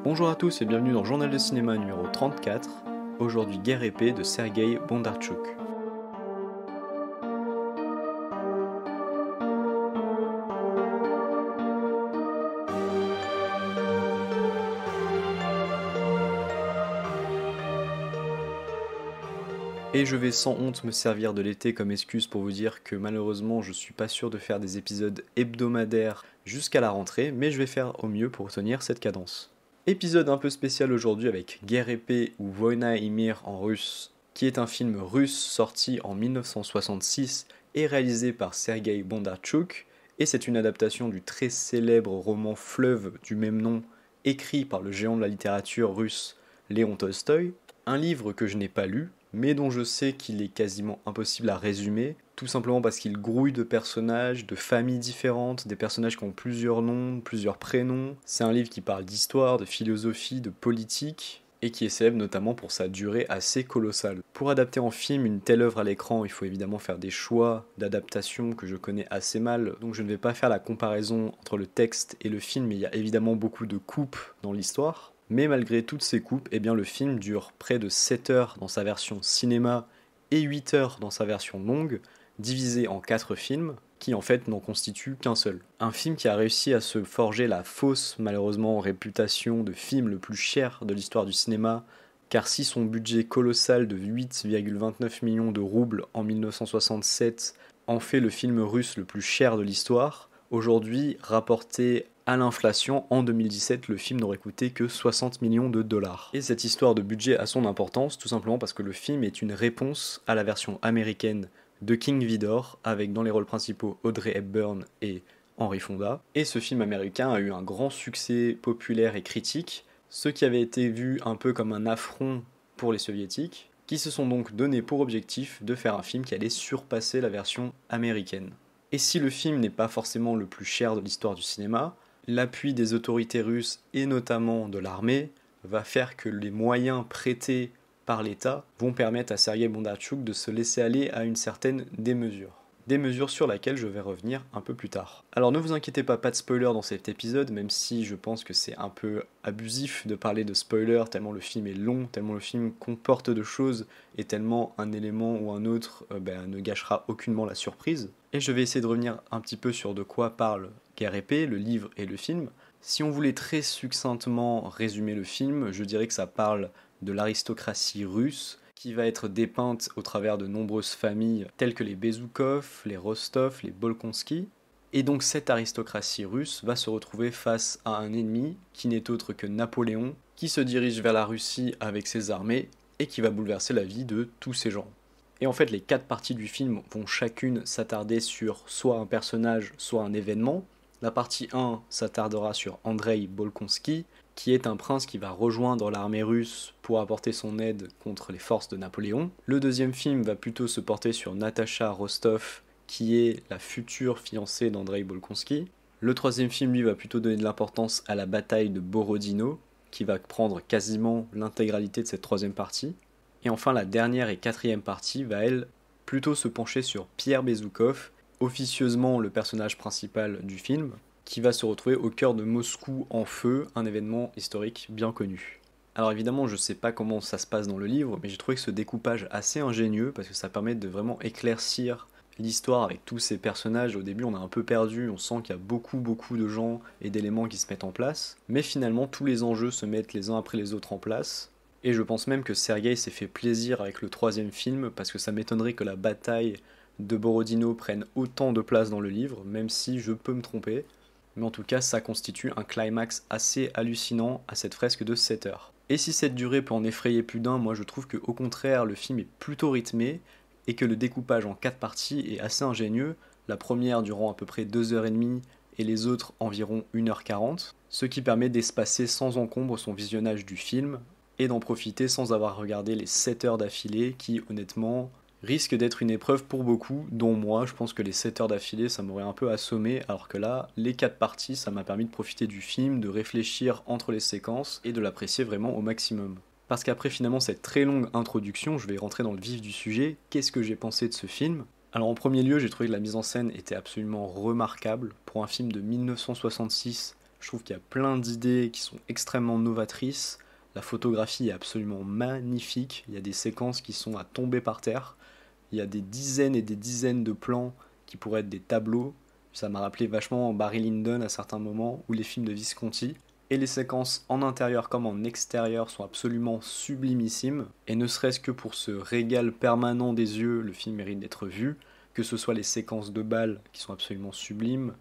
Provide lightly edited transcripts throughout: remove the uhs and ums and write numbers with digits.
Bonjour à tous et bienvenue dans Journal de cinéma numéro 34, aujourd'hui Guerre et paix de Sergueï Bondarchuk. Et je vais sans honte me servir de l'été comme excuse pour vous dire que malheureusement je suis pas sûr de faire des épisodes hebdomadaires jusqu'à la rentrée, mais je vais faire au mieux pour tenir cette cadence. Épisode un peu spécial aujourd'hui avec Guerre et paix ou Voïna et Mir en russe, qui est un film russe sorti en 1966 et réalisé par Sergueï Bondarchuk, et c'est une adaptation du très célèbre roman Fleuve du même nom, écrit par le géant de la littérature russe Léon Tolstoï, un livre que je n'ai pas lu, mais dont je sais qu'il est quasiment impossible à résumer, tout simplement parce qu'il grouille de personnages, de familles différentes, des personnages qui ont plusieurs noms, plusieurs prénoms. C'est un livre qui parle d'histoire, de philosophie, de politique, et qui est célèbre notamment pour sa durée assez colossale. Pour adapter en film une telle œuvre à l'écran, il faut évidemment faire des choix d'adaptation que je connais assez mal, donc je ne vais pas faire la comparaison entre le texte et le film, mais il y a évidemment beaucoup de coupes dans l'histoire. Mais malgré toutes ces coupes, eh bien le film dure près de 7 heures dans sa version cinéma et 8 heures dans sa version longue, divisé en 4 films, qui en fait n'en constituent qu'un seul. Un film qui a réussi à se forger la fausse, malheureusement, réputation de film le plus cher de l'histoire du cinéma, car si son budget colossal de 8,29 millions de roubles en 1967 en fait le film russe le plus cher de l'histoire, aujourd'hui, rapporté à l'inflation, en 2017, le film n'aurait coûté que 60 millions de dollars. Et cette histoire de budget a son importance, tout simplement parce que le film est une réponse à la version américaine de King Vidor, avec dans les rôles principaux Audrey Hepburn et Henry Fonda. Et ce film américain a eu un grand succès populaire et critique, ce qui avait été vu un peu comme un affront pour les soviétiques, qui se sont donc donné pour objectif de faire un film qui allait surpasser la version américaine. Et si le film n'est pas forcément le plus cher de l'histoire du cinéma, l'appui des autorités russes et notamment de l'armée va faire que les moyens prêtés par l'État vont permettre à Sergueï Bondarchuk de se laisser aller à une certaine démesure. Démesure sur laquelle je vais revenir un peu plus tard. Alors ne vous inquiétez pas de spoiler dans cet épisode, même si je pense que c'est un peu abusif de parler de spoiler tellement le film est long, tellement le film comporte de choses et tellement un élément ou un autre ne gâchera aucunement la surprise. Et je vais essayer de revenir un petit peu sur de quoi parle Guerre et paix, le livre et le film. Si on voulait très succinctement résumer le film, je dirais que ça parle de l'aristocratie russe qui va être dépeinte au travers de nombreuses familles telles que les Bezoukov, les Rostov, les Bolkonski. Et donc cette aristocratie russe va se retrouver face à un ennemi qui n'est autre que Napoléon, qui se dirige vers la Russie avec ses armées et qui va bouleverser la vie de tous ces gens. Et en fait, les 4 parties du film vont chacune s'attarder sur soit un personnage, soit un événement. La partie 1 s'attardera sur Andrei Bolkonski, qui est un prince qui va rejoindre l'armée russe pour apporter son aide contre les forces de Napoléon. Le deuxième film va plutôt se porter sur Natasha Rostov, qui est la future fiancée d'Andrei Bolkonski. Le troisième film, lui, va plutôt donner de l'importance à la bataille de Borodino, qui va prendre quasiment l'intégralité de cette troisième partie. Et enfin, la dernière et quatrième partie va, elle, plutôt se pencher sur Pierre Bezoukov, officieusement le personnage principal du film, qui va se retrouver au cœur de Moscou en feu, un événement historique bien connu. Alors évidemment, je ne sais pas comment ça se passe dans le livre, mais j'ai trouvé que ce découpage assez ingénieux, parce que ça permet de vraiment éclaircir l'histoire avec tous ces personnages. Au début, on est un peu perdu, on sent qu'il y a beaucoup de gens et d'éléments qui se mettent en place, mais finalement, tous les enjeux se mettent les uns après les autres en place, et je pense même que Sergueï s'est fait plaisir avec le troisième film, parce que ça m'étonnerait que la bataille de Borodino prenne autant de place dans le livre, même si je peux me tromper. Mais en tout cas, ça constitue un climax assez hallucinant à cette fresque de 7 heures. Et si cette durée peut en effrayer plus d'un, moi je trouve qu'au contraire, le film est plutôt rythmé, et que le découpage en 4 parties est assez ingénieux, la première durant à peu près 2h30, et les autres environ 1h40, ce qui permet d'espacer sans encombre son visionnage du film, et d'en profiter sans avoir regardé les 7 heures d'affilée qui, honnêtement, risque d'être une épreuve pour beaucoup, dont moi. Je pense que les 7 heures d'affilée, ça m'aurait un peu assommé, alors que là, les 4 parties, ça m'a permis de profiter du film, de réfléchir entre les séquences et de l'apprécier vraiment au maximum. Parce qu'après finalement cette très longue introduction, je vais rentrer dans le vif du sujet. Qu'est-ce que j'ai pensé de ce film ? Alors en premier lieu, j'ai trouvé que la mise en scène était absolument remarquable. Pour un film de 1966, Je trouve qu'il y a plein d'idées qui sont extrêmement novatrices. La photographie est absolument magnifique. Il y a des séquences qui sont à tomber par terre. Il y a des dizaines et des dizaines de plans qui pourraient être des tableaux. Ça m'a rappelé vachement Barry Lyndon à certains moments, ou les films de Visconti. Et les séquences en intérieur comme en extérieur sont absolument sublimissimes. Et ne serait-ce que pour ce régal permanent des yeux, le film mérite d'être vu. Que ce soit les séquences de balles qui sont absolument sublimes,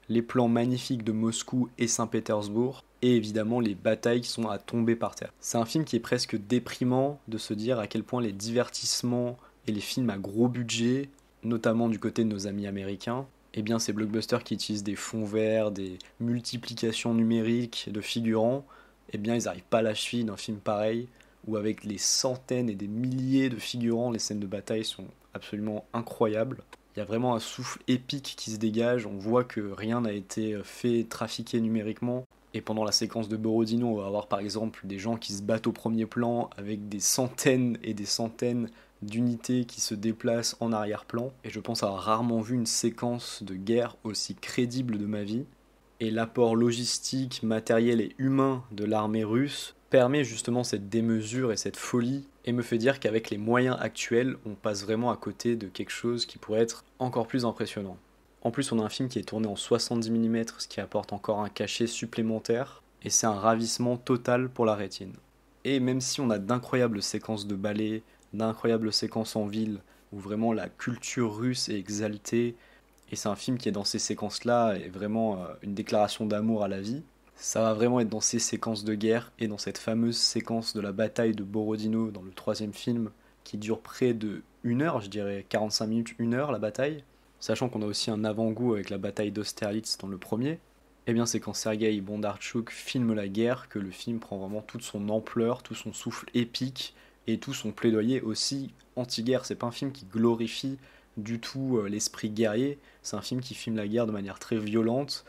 les plans magnifiques de Moscou et Saint-Pétersbourg, et évidemment les batailles qui sont à tomber par terre. C'est un film qui est presque déprimant de se dire à quel point les divertissements et les films à gros budget, notamment du côté de nos amis américains, eh bien ces blockbusters qui utilisent des fonds verts, des multiplications numériques de figurants, eh bien ils n'arrivent pas à la cheville d'un film pareil, où avec les centaines et des milliers de figurants, les scènes de bataille sont absolument incroyables. Il y a vraiment un souffle épique qui se dégage, on voit que rien n'a été fait, trafiqué numériquement. Et pendant la séquence de Borodino, on va avoir par exemple des gens qui se battent au premier plan avec des centaines et des centaines d'unités qui se déplacent en arrière-plan. Et je pense avoir rarement vu une séquence de guerre aussi crédible de ma vie. Et l'apport logistique, matériel et humain de l'armée russe permet justement cette démesure et cette folie et me fait dire qu'avec les moyens actuels, on passe vraiment à côté de quelque chose qui pourrait être encore plus impressionnant. En plus, on a un film qui est tourné en 70 mm, ce qui apporte encore un cachet supplémentaire, et c'est un ravissement total pour la rétine. Et même si on a d'incroyables séquences de ballet, d'incroyables séquences en ville, où vraiment la culture russe est exaltée, et c'est un film qui est dans ces séquences-là, est vraiment une déclaration d'amour à la vie, ça va vraiment être dans ces séquences de guerre et dans cette fameuse séquence de la bataille de Borodino dans le troisième film qui dure près de 1 heure, je dirais 45 minutes, 1 heure la bataille, sachant qu'on a aussi un avant-goût avec la bataille d'Austerlitz dans le premier, eh bien c'est quand Sergueï Bondarchuk filme la guerre que le film prend vraiment toute son ampleur, tout son souffle épique et tout son plaidoyer aussi anti-guerre. C'est pas un film qui glorifie du tout l'esprit guerrier, c'est un film qui filme la guerre de manière très violente.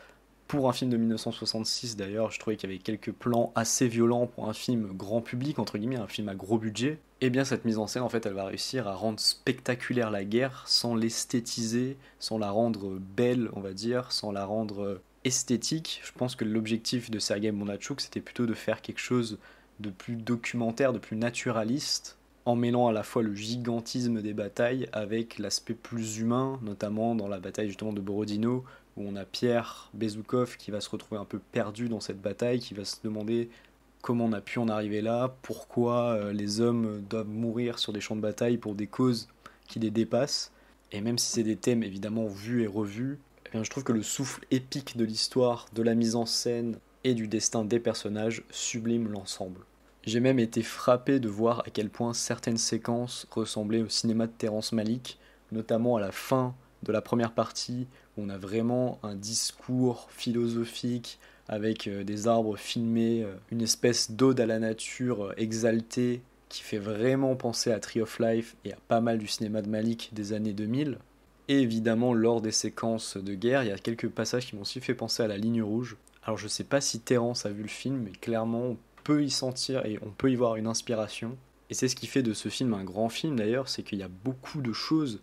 Pour un film de 1966 d'ailleurs, je trouvais qu'il y avait quelques plans assez violents pour un film grand public, entre guillemets, un film à gros budget. Et bien cette mise en scène, en fait, elle va réussir à rendre spectaculaire la guerre sans l'esthétiser, sans la rendre belle, on va dire, sans la rendre esthétique. Je pense que l'objectif de Sergueï Bondarchuk, c'était plutôt de faire quelque chose de plus documentaire, de plus naturaliste, en mêlant à la fois le gigantisme des batailles avec l'aspect plus humain, notamment dans la bataille justement de Borodino, où on a Pierre Bezoukov qui va se retrouver un peu perdu dans cette bataille, qui va se demander comment on a pu en arriver là, pourquoi les hommes doivent mourir sur des champs de bataille pour des causes qui les dépassent. Et même si c'est des thèmes évidemment vus et revus, eh bien, je trouve que le souffle épique de l'histoire, de la mise en scène et du destin des personnages sublime l'ensemble. J'ai même été frappé de voir à quel point certaines séquences ressemblaient au cinéma de Terrence Malick, notamment à la fin de la première partie, où on a vraiment un discours philosophique avec des arbres filmés, une espèce d'ode à la nature exaltée qui fait vraiment penser à Tree of Life et à pas mal du cinéma de Malick des années 2000. Et évidemment, lors des séquences de guerre, il y a quelques passages qui m'ont aussi fait penser à La Ligne Rouge. Alors je sais pas si Terrence a vu le film, mais clairement on peut y sentir et on peut y voir une inspiration. Et c'est ce qui fait de ce film un grand film d'ailleurs, c'est qu'il y a beaucoup de choses,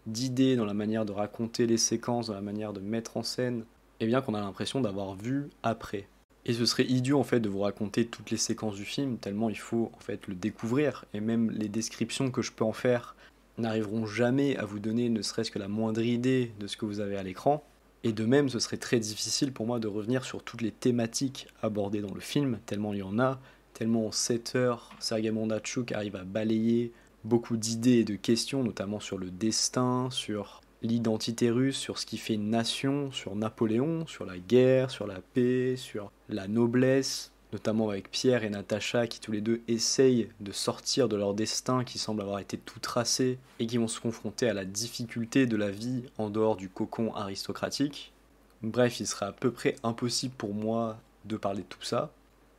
d'idées dans la manière de raconter les séquences, dans la manière de mettre en scène, et bien qu'on a l'impression d'avoir vu après. Et ce serait idiot en fait de vous raconter toutes les séquences du film, tellement il faut en fait le découvrir, et même les descriptions que je peux en faire n'arriveront jamais à vous donner ne serait-ce que la moindre idée de ce que vous avez à l'écran. Et de même, ce serait très difficile pour moi de revenir sur toutes les thématiques abordées dans le film, tellement il y en a, tellement en 7 heures, Sergueï Bondarchuk arrive à balayer beaucoup d'idées et de questions, notamment sur le destin, sur l'identité russe, sur ce qui fait une nation, sur Napoléon, sur la guerre, sur la paix, sur la noblesse, notamment avec Pierre et Natacha qui tous les deux essayent de sortir de leur destin qui semble avoir été tout tracé et qui vont se confronter à la difficulté de la vie en dehors du cocon aristocratique. Bref, il serait à peu près impossible pour moi de parler de tout ça.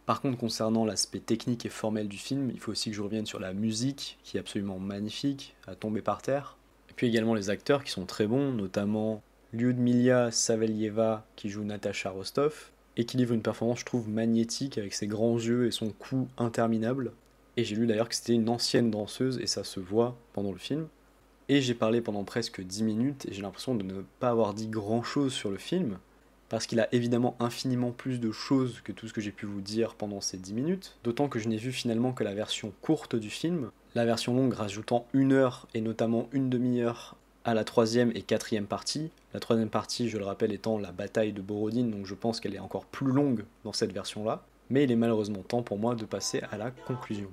Par contre, concernant l'aspect technique et formel du film, il faut aussi que je revienne sur la musique qui est absolument magnifique, à tomber par terre. Et puis également les acteurs qui sont très bons, notamment Lyudmila Savelieva qui joue Natacha Rostov, et qui livre une performance, je trouve, magnétique avec ses grands yeux et son cou interminable. Et j'ai lu d'ailleurs que c'était une ancienne danseuse, et ça se voit pendant le film. Et j'ai parlé pendant presque 10 minutes, et j'ai l'impression de ne pas avoir dit grand chose sur le film. parce qu'il a évidemment infiniment plus de choses que tout ce que j'ai pu vous dire pendant ces 10 minutes, d'autant que je n'ai vu finalement que la version courte du film, la version longue rajoutant 1 heure et notamment une demi-heure à la 3e et 4e partie. La 3e partie, je le rappelle, étant la bataille de Borodine, donc je pense qu'elle est encore plus longue dans cette version-là, mais il est malheureusement temps pour moi de passer à la conclusion.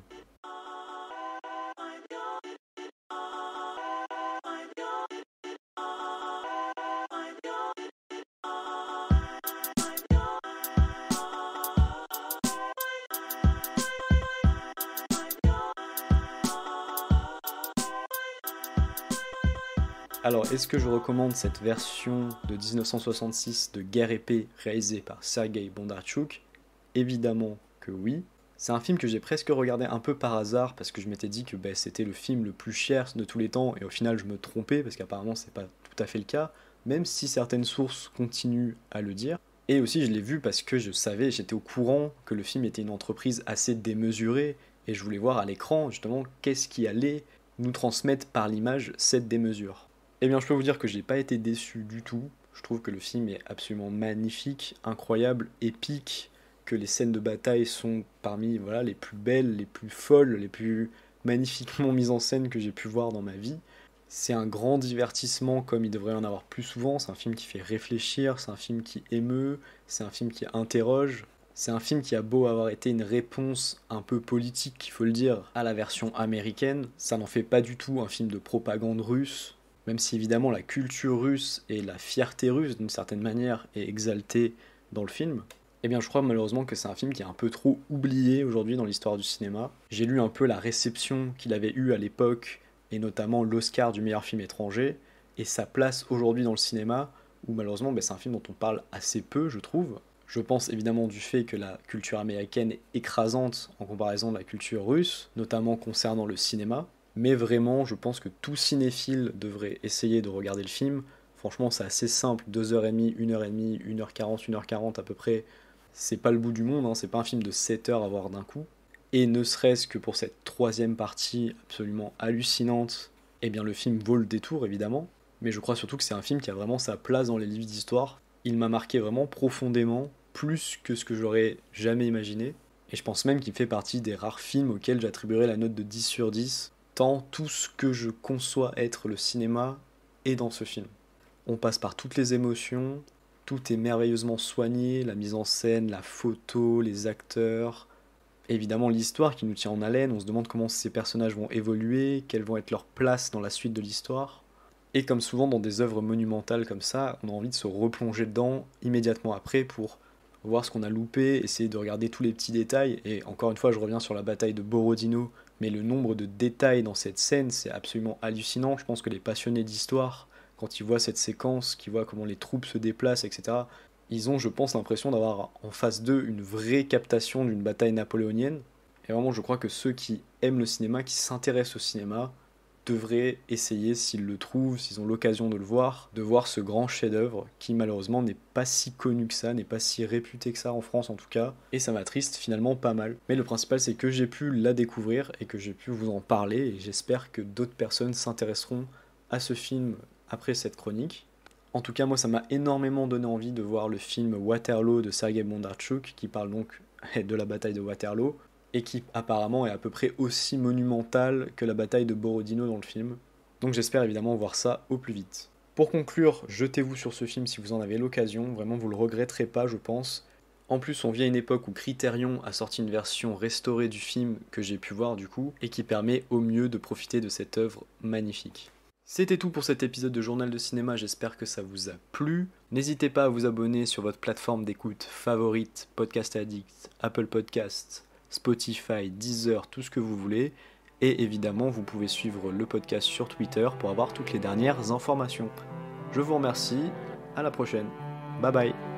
Alors, est-ce que je recommande cette version de 1966 de Guerre épée réalisée par Sergei Bondarchuk ? Évidemment que oui. C'est un film que j'ai presque regardé un peu par hasard parce que je m'étais dit que c'était le film le plus cher de tous les temps et au final je me trompais parce qu'apparemment c'est pas tout à fait le cas, même si certaines sources continuent à le dire. Et aussi je l'ai vu parce que je savais, j'étais au courant que le film était une entreprise assez démesurée et je voulais voir à l'écran justement qu'est-ce qui allait nous transmettre par l'image cette démesure. Eh bien, je peux vous dire que j'ai pas été déçu du tout. Je trouve que le film est absolument magnifique, incroyable, épique, que les scènes de bataille sont parmi les plus belles, les plus folles, les plus magnifiquement mises en scène que j'ai pu voir dans ma vie. C'est un grand divertissement comme il devrait y en avoir plus souvent. C'est un film qui fait réfléchir, c'est un film qui émeut, c'est un film qui interroge. C'est un film qui a beau avoir été une réponse un peu politique, il faut le dire, à la version américaine. Ça n'en fait pas du tout un film de propagande russe. Même si évidemment la culture russe et la fierté russe d'une certaine manière est exaltée dans le film, eh bien je crois malheureusement que c'est un film qui est un peu trop oublié aujourd'hui dans l'histoire du cinéma. J'ai lu un peu la réception qu'il avait eue à l'époque, et notamment l'Oscar du meilleur film étranger, et sa place aujourd'hui dans le cinéma, où malheureusement c'est un film dont on parle assez peu, je trouve. Je pense évidemment du fait que la culture américaine est écrasante en comparaison de la culture russe, notamment concernant le cinéma. Mais vraiment, je pense que tout cinéphile devrait essayer de regarder le film. Franchement, c'est assez simple, 2h30, 1h30, 1h40, 1h40 à peu près. C'est pas le bout du monde, c'est pas un film de 7 heures à voir d'un coup. Et ne serait-ce que pour cette 3e partie absolument hallucinante, eh bien le film vaut le détour évidemment. Mais je crois surtout que c'est un film qui a vraiment sa place dans les livres d'histoire. Il m'a marqué vraiment profondément, plus que ce que j'aurais jamais imaginé. Et je pense même qu'il fait partie des rares films auxquels j'attribuerais la note de 10 sur 10. Tant tout ce que je conçois être le cinéma est dans ce film. On passe par toutes les émotions, tout est merveilleusement soigné, la mise en scène, la photo, les acteurs, évidemment l'histoire qui nous tient en haleine, on se demande comment ces personnages vont évoluer, quelles vont être leurs places dans la suite de l'histoire. Et comme souvent dans des œuvres monumentales comme ça, on a envie de se replonger dedans immédiatement après pour voir ce qu'on a loupé, essayer de regarder tous les petits détails, et encore une fois je reviens sur la bataille de Borodino, mais le nombre de détails dans cette scène, c'est absolument hallucinant. Je pense que les passionnés d'histoire, quand ils voient cette séquence, qu'ils voient comment les troupes se déplacent, etc., ils ont, je pense, l'impression d'avoir en face d'eux une vraie captation d'une bataille napoléonienne. Et vraiment, je crois que ceux qui aiment le cinéma, qui s'intéressent au cinéma, devraient essayer, s'ils le trouvent, s'ils ont l'occasion de le voir, de voir ce grand chef-d'œuvre qui malheureusement n'est pas si connu que ça, n'est pas si réputé que ça en France en tout cas, et ça m'attriste finalement pas mal. Mais le principal c'est que j'ai pu la découvrir et que j'ai pu vous en parler, et j'espère que d'autres personnes s'intéresseront à ce film après cette chronique. En tout cas moi ça m'a énormément donné envie de voir le film Waterloo de Sergei Bondarchuk, qui parle donc de la bataille de Waterloo, et qui apparemment est à peu près aussi monumentale que la bataille de Borodino dans le film. Donc j'espère évidemment voir ça au plus vite. Pour conclure, jetez-vous sur ce film si vous en avez l'occasion, vraiment vous le regretterez pas je pense. En plus on vit à une époque où Criterion a sorti une version restaurée du film que j'ai pu voir du coup, et qui permet au mieux de profiter de cette œuvre magnifique. C'était tout pour cet épisode de Journal de Cinéma, j'espère que ça vous a plu. N'hésitez pas à vous abonner sur votre plateforme d'écoute favorite, Podcast Addict, Apple Podcasts, Spotify, Deezer, tout ce que vous voulez. Et évidemment, vous pouvez suivre le podcast sur Twitter pour avoir toutes les dernières informations. Je vous remercie, à la prochaine. Bye bye.